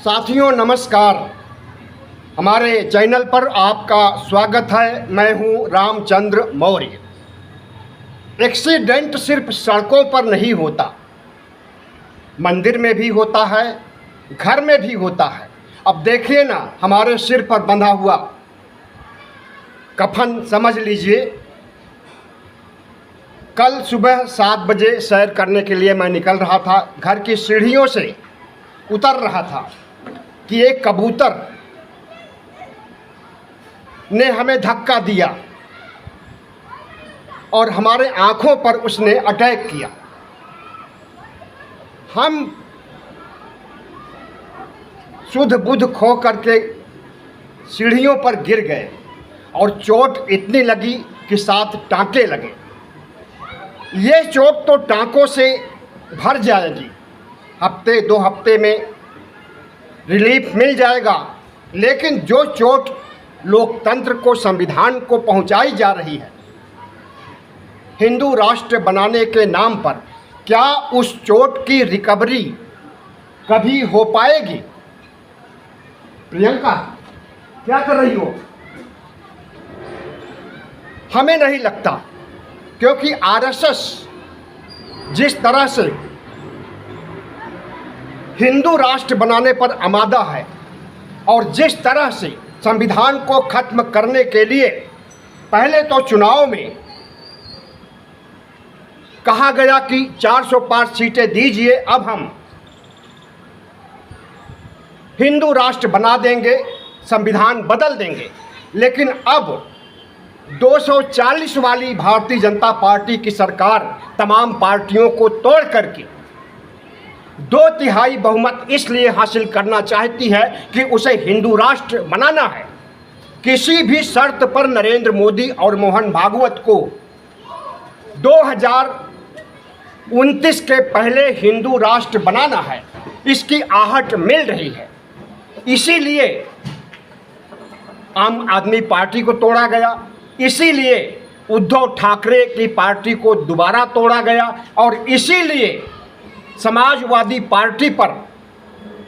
साथियों नमस्कार। हमारे चैनल पर आपका स्वागत है। मैं हूं रामचंद्र मौर्य। एक्सीडेंट सिर्फ सड़कों पर नहीं होता, मंदिर में भी होता है, घर में भी होता है। अब देखिए ना, हमारे सिर पर बंधा हुआ कफन समझ लीजिए। कल सुबह 7 बजे सैर करने के लिए मैं निकल रहा था। घर की सीढ़ियों से उतर रहा था कि एक कबूतर ने हमें धक्का दिया और हमारे आंखों पर उसने अटैक किया। हम शुद्ध बुद्ध खो करके सीढ़ियों पर गिर गए और चोट इतनी लगी कि 7 टांके लगे। ये चोट तो टांकों से भर जाएगी, हफ्ते 2 हफ्ते में रिलीफ मिल जाएगा, लेकिन जो चोट लोकतंत्र को, संविधान को पहुंचाई जा रही है हिंदू राष्ट्र बनाने के नाम पर, क्या उस चोट की रिकवरी कभी हो पाएगी? प्रियंका क्या कर रही हो? हमें नहीं लगता, क्योंकि आरएसएस जिस तरह से हिंदू राष्ट्र बनाने पर आमादा है और जिस तरह से संविधान को खत्म करने के लिए पहले तो चुनाव में कहा गया कि 405 सीटें दीजिए, अब हम हिंदू राष्ट्र बना देंगे, संविधान बदल देंगे। लेकिन अब 240 वाली भारतीय जनता पार्टी की सरकार तमाम पार्टियों को तोड़ करके 2/3 बहुमत इसलिए हासिल करना चाहती है कि उसे हिंदू राष्ट्र बनाना है। किसी भी शर्त पर नरेंद्र मोदी और मोहन भागवत को 2029 के पहले हिंदू राष्ट्र बनाना है, इसकी आहट मिल रही है। इसीलिए आम आदमी पार्टी को तोड़ा गया, इसीलिए उद्धव ठाकरे की पार्टी को दोबारा तोड़ा गया और इसीलिए समाजवादी पार्टी पर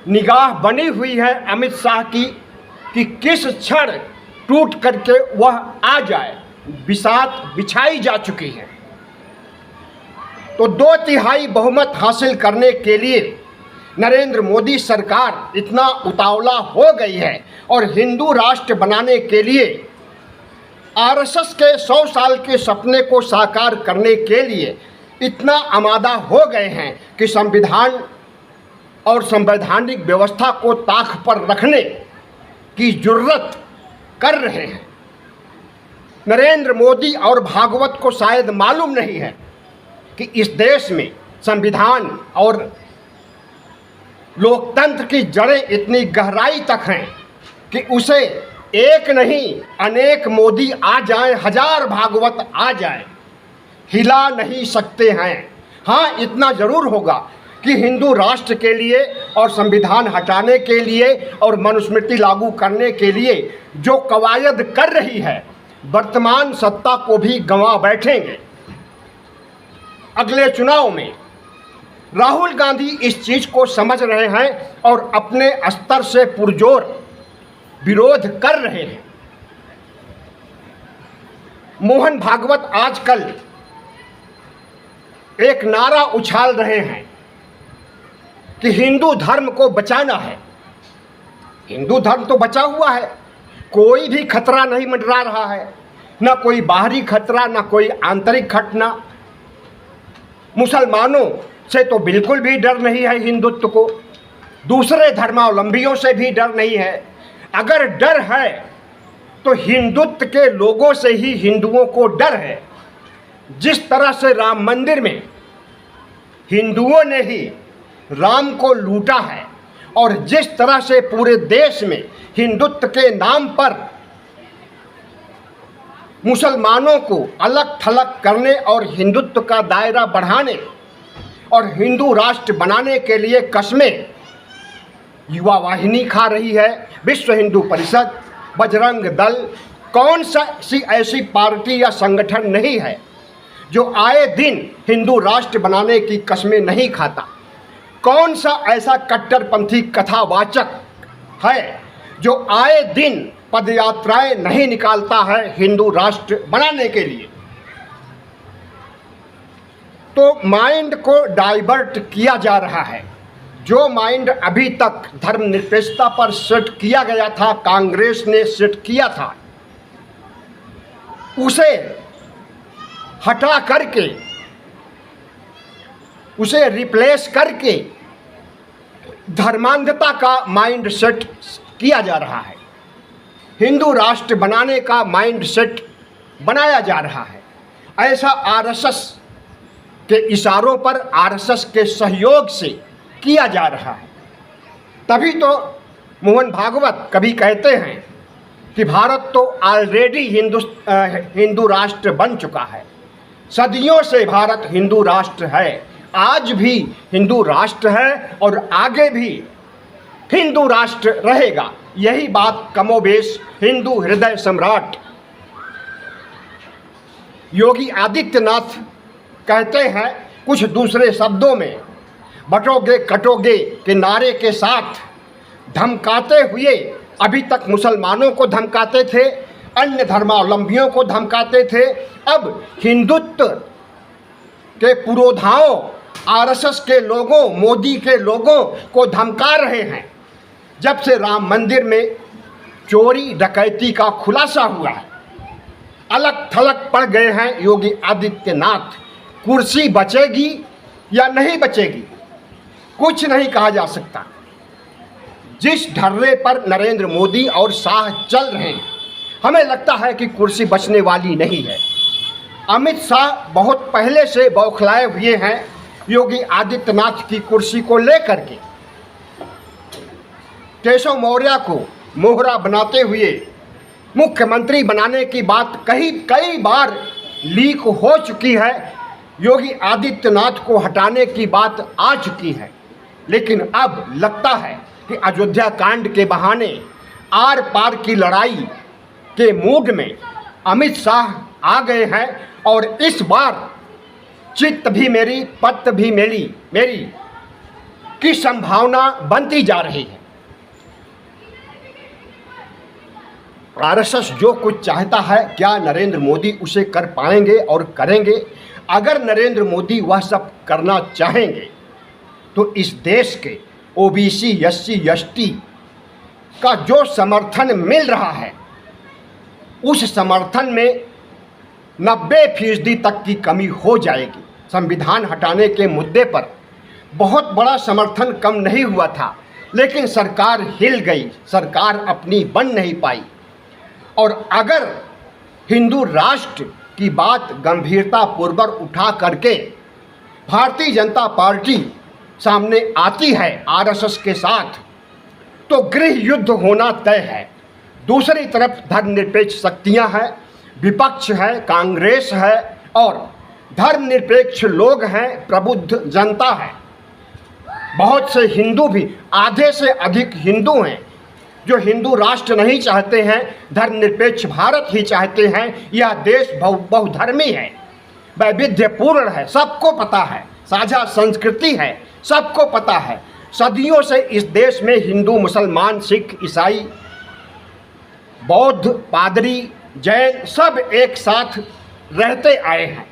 निगाह बनी हुई है अमित शाह की कि किस क्षण टूट करके वह आ जाए। बिसात बिछाई जा चुकी है। तो 2/3 बहुमत हासिल करने के लिए नरेंद्र मोदी सरकार इतना उतावला हो गई है और हिंदू राष्ट्र बनाने के लिए आरएसएस के 100 साल के सपने को साकार करने के लिए इतना आमादा हो गए हैं कि संविधान और संवैधानिक व्यवस्था को ताक पर रखने की जुर्रत कर रहे हैं। नरेंद्र मोदी और भागवत को शायद मालूम नहीं है कि इस देश में संविधान और लोकतंत्र की जड़ें इतनी गहराई तक हैं कि उसे एक नहीं अनेक मोदी आ जाएं, 1000 भागवत आ जाएं, हिला नहीं सकते हैं। हाँ, इतना ज़रूर होगा कि हिंदू राष्ट्र के लिए और संविधान हटाने के लिए और मनुस्मृति लागू करने के लिए जो कवायद कर रही है, वर्तमान सत्ता को भी गंवा बैठेंगे। अगले चुनाव में राहुल गांधी इस चीज़ को समझ रहे हैं और अपने स्तर से पुरजोर विरोध कर रहे हैं। मोहन भागवत आजकल एक नारा उछाल रहे हैं कि हिंदू धर्म को बचाना है। हिंदू धर्म तो बचा हुआ है, कोई भी खतरा नहीं मंडरा रहा है, ना कोई बाहरी खतरा, ना कोई आंतरिक खतरा। मुसलमानों से तो बिल्कुल भी डर नहीं है हिंदुत्व को, दूसरे धर्मावलंबियों से भी डर नहीं है। अगर डर है तो हिंदुत्व के लोगों से ही हिंदुओं को डर है। जिस तरह से राम मंदिर में हिंदुओं ने ही राम को लूटा है और जिस तरह से पूरे देश में हिंदुत्व के नाम पर मुसलमानों को अलग थलग करने और हिंदुत्व का दायरा बढ़ाने और हिंदू राष्ट्र बनाने के लिए कस्में युवा वाहिनी खा रही है, विश्व हिंदू परिषद, बजरंग दल, कौन सी ऐसी पार्टी या संगठन नहीं है जो आए दिन हिंदू राष्ट्र बनाने की कस्में नहीं खाता? कौन सा ऐसा कट्टरपंथी कथावाचक है जो आए दिन पदयात्राएं नहीं निकालता है हिंदू राष्ट्र बनाने के लिए। तो माइंड को डाइवर्ट किया जा रहा है। जो माइंड अभी तक धर्मनिरपेक्षता पर सेट किया गया था, कांग्रेस ने सेट किया था, उसे हटा करके, उसे रिप्लेस करके धर्मांधता का माइंड सेट किया जा रहा है। हिंदू राष्ट्र बनाने का माइंड सेट बनाया जा रहा है। ऐसा आरएसएस के इशारों पर, आरएसएस के सहयोग से किया जा रहा है। तभी तो मोहन भागवत कभी कहते हैं कि भारत तो ऑलरेडी हिंदू राष्ट्र बन चुका है। सदियों से भारत हिंदू राष्ट्र है, आज भी हिंदू राष्ट्र है और आगे भी हिंदू राष्ट्र रहेगा। यही बात कमोबेश हिंदू हृदय सम्राट योगी आदित्यनाथ कहते हैं, कुछ दूसरे शब्दों में बटोगे कटोगे के नारे के साथ धमकाते हुए। अभी तक मुसलमानों को धमकाते थे, अन्य धर्मावलंबियों को धमकाते थे, अब हिंदुत्व के पुरोधाओं, आरएसएस के लोगों, मोदी के लोगों को धमका रहे हैं। जब से राम मंदिर में चोरी डकैती का खुलासा हुआ है, अलग थलग पड़ गए हैं योगी आदित्यनाथ। कुर्सी बचेगी या नहीं बचेगी, कुछ नहीं कहा जा सकता। जिस ढर्रे पर नरेंद्र मोदी और शाह चल रहे हैं, हमें लगता है कि कुर्सी बचने वाली नहीं है। अमित शाह बहुत पहले से बौखलाए हुए हैं योगी आदित्यनाथ की कुर्सी को लेकर के। केशव मौर्य को मोहरा बनाते हुए मुख्यमंत्री बनाने की बात कई बार लीक हो चुकी है। योगी आदित्यनाथ को हटाने की बात आ चुकी है, लेकिन अब लगता है कि अयोध्या कांड के बहाने आर पार की लड़ाई के मूड में अमित शाह आ गए हैं और इस बार चित्त भी मेरी पत्त भी मेरी की संभावना बनती जा रही है। आरएसएस जो कुछ चाहता है, क्या नरेंद्र मोदी उसे कर पाएंगे और करेंगे? अगर नरेंद्र मोदी वह सब करना चाहेंगे तो इस देश के ओबीसी, एससी, एसटी का जो समर्थन मिल रहा है, उस समर्थन में 90% तक की कमी हो जाएगी। संविधान हटाने के मुद्दे पर बहुत बड़ा समर्थन कम नहीं हुआ था, लेकिन सरकार हिल गई, सरकार अपनी बन नहीं पाई। और अगर हिंदू राष्ट्र की बात गंभीरता पूर्वक उठा करके भारतीय जनता पार्टी सामने आती है आरएसएस के साथ, तो गृह युद्ध होना तय है। दूसरी तरफ धर्मनिरपेक्ष शक्तियां हैं, विपक्ष है, कांग्रेस है और धर्मनिरपेक्ष लोग हैं, प्रबुद्ध जनता है। बहुत से हिंदू भी, आधे से अधिक हिंदू हैं जो हिंदू राष्ट्र नहीं चाहते हैं, धर्मनिरपेक्ष भारत ही चाहते हैं। यह देश बहुधर्मी है, वैविध्यपूर्ण है, सबको पता है, साझा संस्कृति है, सबको पता है। सदियों से इस देश में हिंदू, मुसलमान, सिख, ईसाई, बौद्ध, पादरी, जैन सब एक साथ रहते आए हैं।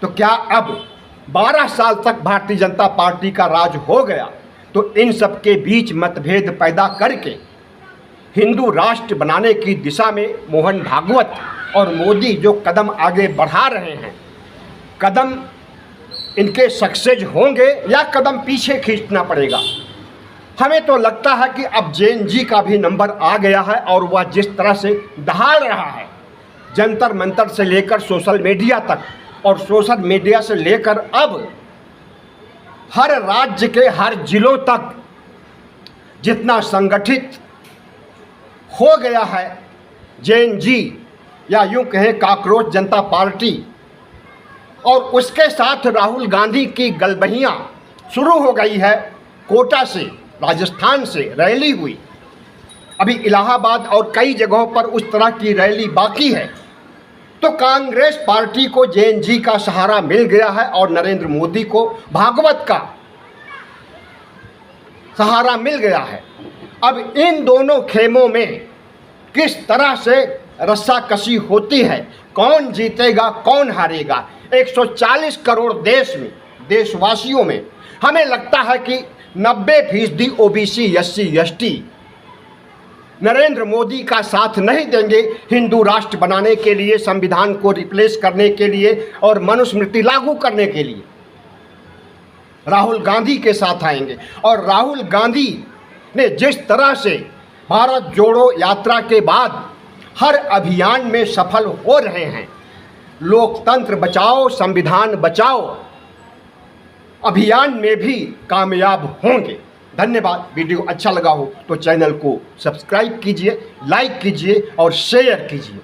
तो क्या अब 12 साल तक भारतीय जनता पार्टी का राज हो गया तो इन सब के बीच मतभेद पैदा करके हिंदू राष्ट्र बनाने की दिशा में मोहन भागवत और मोदी जो कदम आगे बढ़ा रहे हैं, कदम इनके सक्सेस होंगे या कदम पीछे खींचना पड़ेगा? हमें तो लगता है कि अब जेएनजी का भी नंबर आ गया है और वह जिस तरह से दहाड़ रहा है, जंतर मंतर से लेकर सोशल मीडिया तक और सोशल मीडिया से लेकर अब हर राज्य के हर जिलों तक जितना संगठित हो गया है जेएनजी या यूं कहें काकरोच जनता पार्टी, और उसके साथ राहुल गांधी की गलबहियां शुरू हो गई है। कोटा से, राजस्थान से रैली हुई, अभी इलाहाबाद और कई जगहों पर उस तरह की रैली बाकी है। तो कांग्रेस पार्टी को जेएनजी का सहारा मिल गया है और नरेंद्र मोदी को भागवत का सहारा मिल गया है। अब इन दोनों खेमों में किस तरह से रस्साकशी होती है, कौन जीतेगा कौन हारेगा, 140 करोड़ देशवासियों में हमें लगता है कि 90% OBC SC ST Narendra Modi का साथ नहीं देंगे हिंदू राष्ट्र बनाने के लिए, संविधान को रिप्लेस करने के लिए और मनुस्मृति लागू करने के लिए। राहुल गांधी के साथ आएंगे। और राहुल गांधी ने जिस तरह से भारत जोड़ो यात्रा के बाद हर अभियान में सफल हो रहे हैं, लोकतंत्र बचाओ संविधान बचाओ अभियान में भी कामयाब होंगे। धन्यवाद। वीडियो अच्छा लगा हो तो चैनल को सब्सक्राइब कीजिए, लाइक कीजिए और शेयर कीजिए।